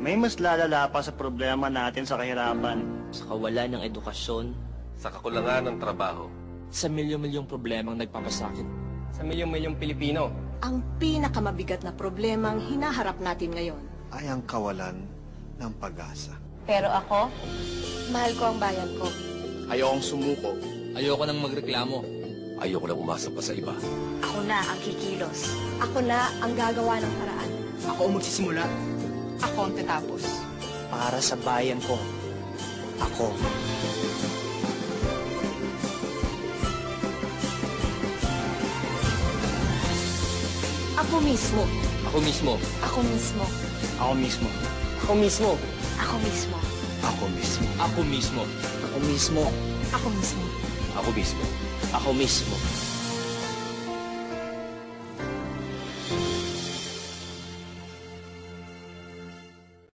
May mas lalala pa sa problema natin sa kahirapan. Sa kawalan ng edukasyon, Sa kakulangan ng trabaho. sa milyon-milyong problemang nagpapasakit. Sa milyong-milyong Pilipino. Ang pinakamabigat na problemang hinaharap natin ngayon. Ay ang kawalan ng pag-asa. Pero ako, mahal ko ang bayan ko. Ayokong sumuko. Ayoko nang magreklamo. Ayoko na umasa pa sa iba. Ako na ang kikilos. Ako na ang gagawa ng paraan. Ako ang magsisimula. Ako ang tatapos. Para sa bayan ko. Ako. Ako mismo. Ako mismo. Ako mismo. Ako mismo. Ako mismo. Ako mismo. Ako mismo. Ako mismo. Ako mismo. Ako mismo. Ako mismo. Ako mismo.